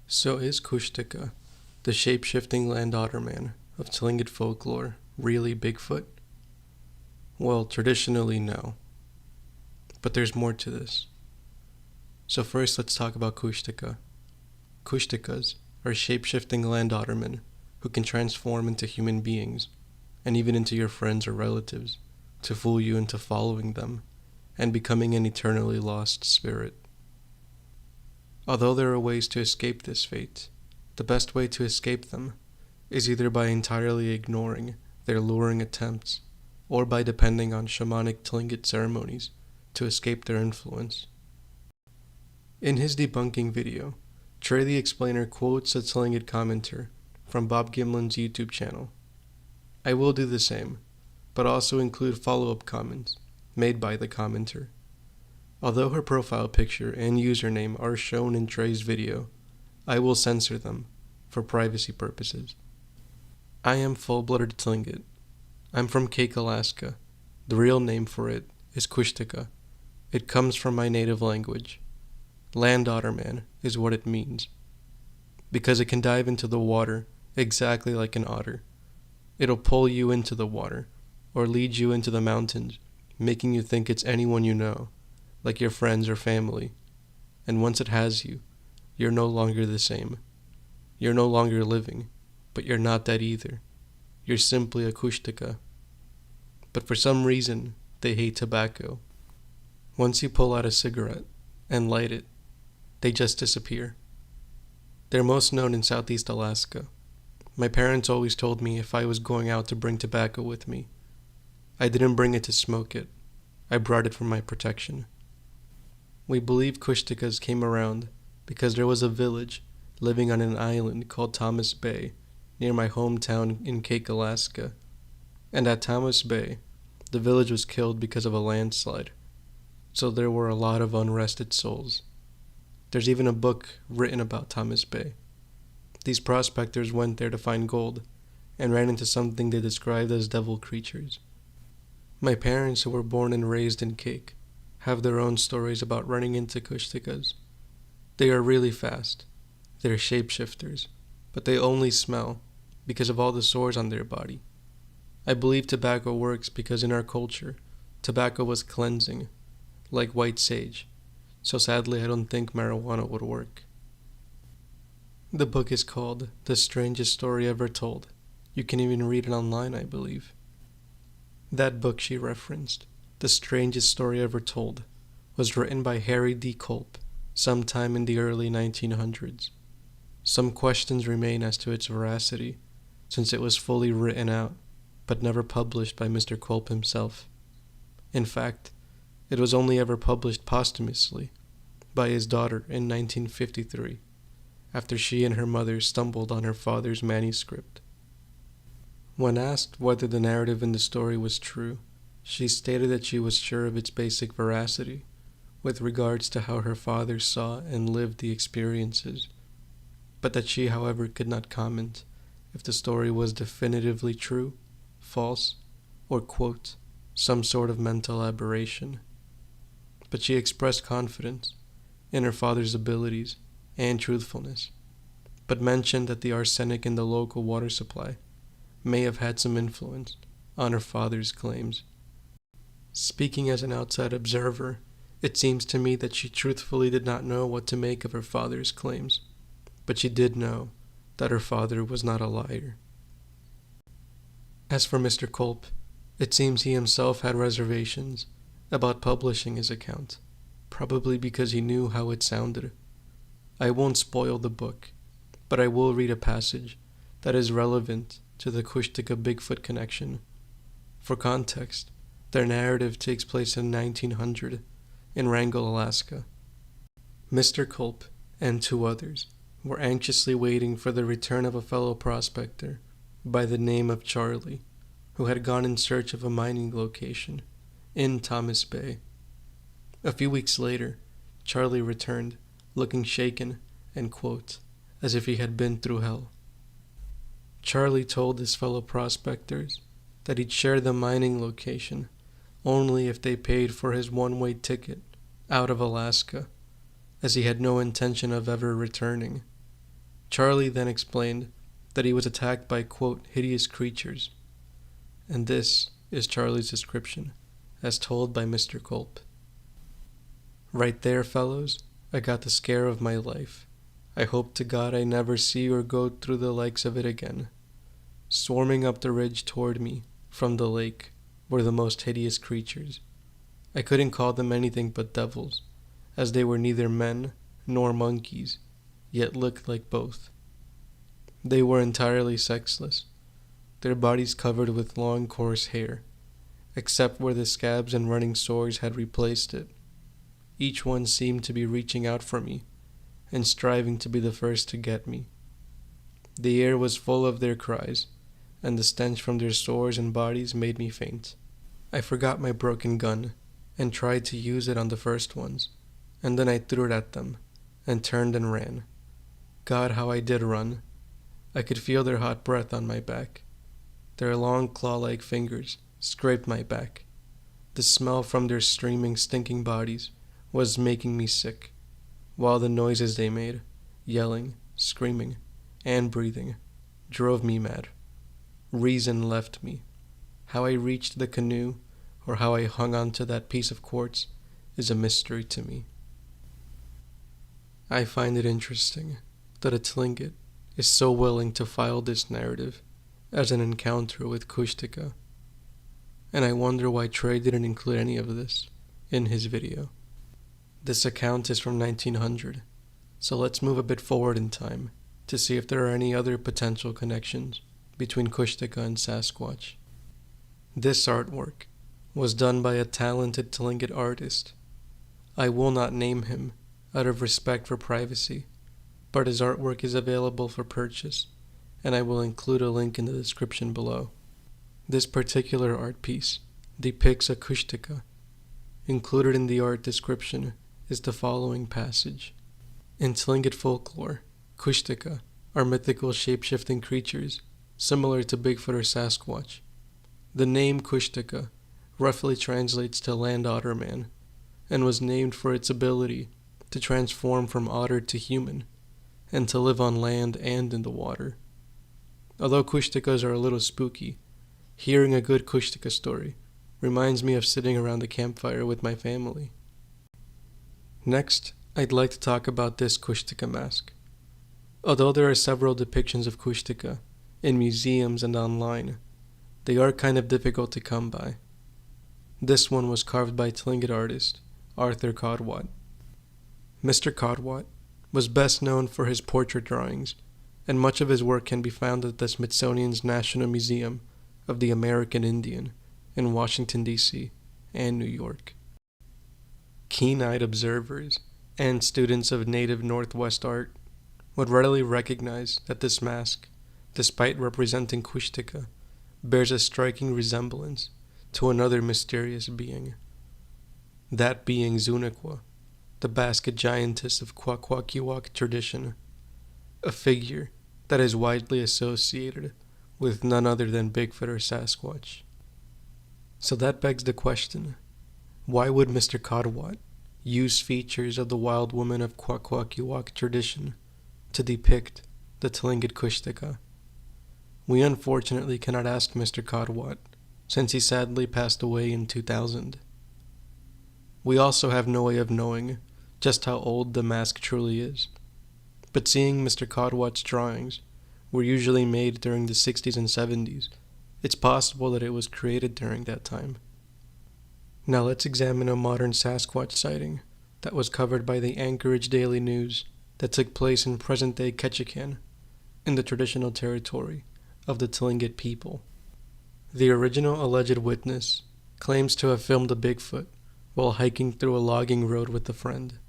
So is Kushtaka, the shape-shifting land otter man of Tlingit folklore, really Bigfoot? Well, traditionally, no. But there's more to this. So first, let's talk about Kushtaka. Kushtakas are shape-shifting land ottermen who can transform into human beings, and even into your friends or relatives, to fool you into following them, and becoming an eternally lost spirit. Although there are ways to escape this fate, the best way to escape them is either by entirely ignoring their luring attempts, or by depending on shamanic Tlingit ceremonies to escape their influence. In his debunking video, Trey the Explainer quotes a Tlingit commenter from Bob Gimlin's YouTube channel. I will do the same, but also include follow-up comments made by the commenter. Although her profile picture and username are shown in Trey's video, I will censor them for privacy purposes. I am full-blooded Tlingit. I'm from Cake, Alaska. The real name for it is Kushtaka. It comes from my native language. Land otter man is what it means. Because it can dive into the water exactly like an otter. It'll pull you into the water, or lead you into the mountains, making you think it's anyone you know, like your friends or family. And once it has you, you're no longer the same. You're no longer living, but you're not dead either. You're simply a Kushtaka. But for some reason, they hate tobacco. Once you pull out a cigarette and light it, they just disappear. They're most known in Southeast Alaska. My parents always told me if I was going out to bring tobacco with me. I didn't bring it to smoke it. I brought it for my protection. We believe Kushtakas came around because there was a village living on an island called Thomas Bay near my hometown in Cake, Alaska. And at Thomas Bay, the village was killed because of a landslide. So there were a lot of unrested souls. There's even a book written about Thomas Bay. These prospectors went there to find gold and ran into something they described as devil creatures. My parents, who were born and raised in Cake, have their own stories about running into Kushtakas. They are really fast. They're shapeshifters, but they only smell because of all the sores on their body. I believe tobacco works because in our culture, tobacco was cleansing, like white sage, so sadly I don't think marijuana would work. The book is called The Strangest Story Ever Told. You can even read it online, I believe. That book she referenced, The Strangest Story Ever Told, was written by Harry D. Culp sometime in the early 1900s. Some questions remain as to its veracity, since it was fully written out, but never published by Mr. Culp himself. In fact, it was only ever published posthumously by his daughter in 1953, after she and her mother stumbled on her father's manuscript. When asked whether the narrative in the story was true, she stated that she was sure of its basic veracity, with regards to how her father saw and lived the experiences, but that she, however, could not comment if the story was definitively true, false, or, quote, some sort of mental aberration. But she expressed confidence in her father's abilities and truthfulness, but mentioned that the arsenic in the local water supply may have had some influence on her father's claims. Speaking as an outside observer, it seems to me that she truthfully did not know what to make of her father's claims, but she did know that her father was not a liar. As for Mr. Culp, it seems he himself had reservations about publishing his account, probably because he knew how it sounded. I won't spoil the book, but I will read a passage that is relevant to the Kushtaka Bigfoot connection. For context, their narrative takes place in 1900 in Wrangell, Alaska. Mr. Culp and two others were anxiously waiting for the return of a fellow prospector by the name of Charlie, who had gone in search of a mining location in Thomas Bay. A few weeks later, Charlie returned, looking shaken and, quote, as if he had been through hell. Charlie told his fellow prospectors that he'd share the mining location only if they paid for his one-way ticket out of Alaska, as he had no intention of ever returning. Charlie then explained that he was attacked by, quote, hideous creatures. And this is Charlie's description, as told by Mr. Culp. Right there, fellows, I got the scare of my life. I hope to God I never see or go through the likes of it again. Swarming up the ridge toward me, from the lake, were the most hideous creatures. I couldn't call them anything but devils, as they were neither men nor monkeys, yet looked like both. They were entirely sexless, their bodies covered with long coarse hair, except where the scabs and running sores had replaced it. Each one seemed to be reaching out for me, and striving to be the first to get me. The air was full of their cries, and the stench from their sores and bodies made me faint. I forgot my broken gun, and tried to use it on the first ones, and then I threw it at them, and turned and ran. God, how I did run! I could feel their hot breath on my back. Their long claw-like fingers scraped my back. The smell from their streaming, stinking bodies was making me sick, while the noises they made, yelling, screaming, and breathing, drove me mad. Reason left me. How I reached the canoe, or how I hung onto that piece of quartz, is a mystery to me. I find it interesting that a Tlingit is so willing to file this narrative as an encounter with Kushtaka, and I wonder why Trey didn't include any of this in his video. This account is from 1900, so let's move a bit forward in time to see if there are any other potential connections between Kushtaka and Sasquatch. This artwork was done by a talented Tlingit artist. I will not name him out of respect for privacy, but his artwork is available for purchase, and I will include a link in the description below. This particular art piece depicts a Kushtaka. Included in the art description is the following passage. In Tlingit folklore, Kushtaka are mythical shape-shifting creatures similar to Bigfoot or Sasquatch. The name Kushtaka roughly translates to land otter man, and was named for its ability to transform from otter to human, and to live on land and in the water. Although Kushtakas are a little spooky, hearing a good Kushtaka story reminds me of sitting around the campfire with my family. Next, I'd like to talk about this Kushtaka mask. Although there are several depictions of Kushtaka in museums and online, they are kind of difficult to come by. This one was carved by Tlingit artist Arthur Codwat. Mr. Codwat was best known for his portrait drawings, and much of his work can be found at the Smithsonian's National Museum of the American Indian in Washington, D.C. and New York. Keen-eyed observers and students of native Northwest art would readily recognize that this mask, despite representing Kushtaka, bears a striking resemblance to another mysterious being. That being Zunaqua, the basket giantess of Kwakwaka'wakw tradition, a figure that is widely associated with none other than Bigfoot or Sasquatch. So that begs the question, why would Mr. Codwat use features of the wild woman of Kwakwaka'wakw tradition to depict the Tlingit Kushtaka? We unfortunately cannot ask Mr. Codwat, since he sadly passed away in 2000. We also have no way of knowing just how old the mask truly is, but seeing Mr. Codwat's drawings were usually made during the 60s and 70s, it's possible that it was created during that time. Now let's examine a modern Sasquatch sighting that was covered by the Anchorage Daily News that took place in present-day Ketchikan, in the traditional territory of the Tlingit people. The original alleged witness claims to have filmed a Bigfoot while hiking through a logging road with a friend.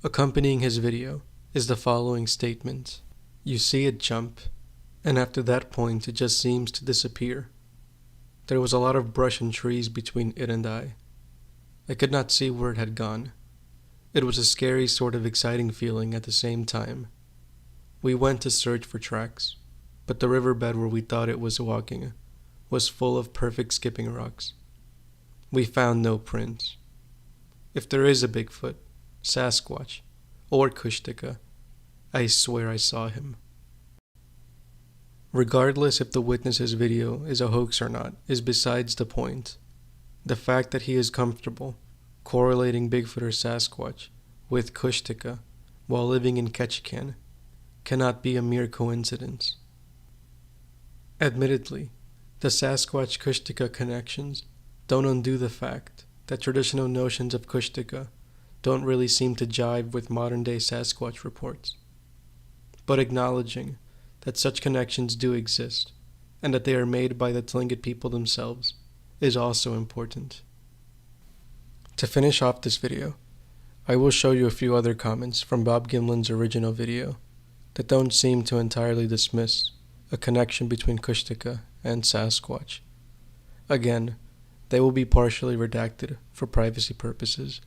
Accompanying his video is the following statement. You see it jump, and after that point it just seems to disappear. There was a lot of brush and trees between it and I. I could not see where it had gone. It was a scary sort of exciting feeling at the same time. We went to search for tracks, but the riverbed where we thought it was walking was full of perfect skipping rocks. We found no prints. If there is a Bigfoot, Sasquatch, or Kushtaka, I swear I saw him. Regardless if the witness's video is a hoax or not is besides the point. The fact that he is comfortable correlating Bigfoot or Sasquatch with Kushtaka while living in Ketchikan cannot be a mere coincidence. Admittedly, the Sasquatch-Kushtaka connections don't undo the fact that traditional notions of Kushtaka don't really seem to jive with modern-day Sasquatch reports. But acknowledging that such connections do exist, and that they are made by the Tlingit people themselves, is also important. To finish off this video, I will show you a few other comments from Bob Gimlin's original video that don't seem to entirely dismiss a connection between Kushtaka and Sasquatch. Again, they will be partially redacted for privacy purposes.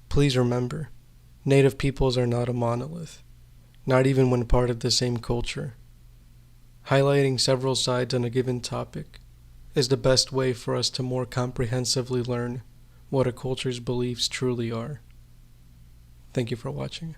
Please remember, Native peoples are not a monolith, not even when part of the same culture. Highlighting several sides on a given topic is the best way for us to more comprehensively learn what a culture's beliefs truly are. Thank you for watching.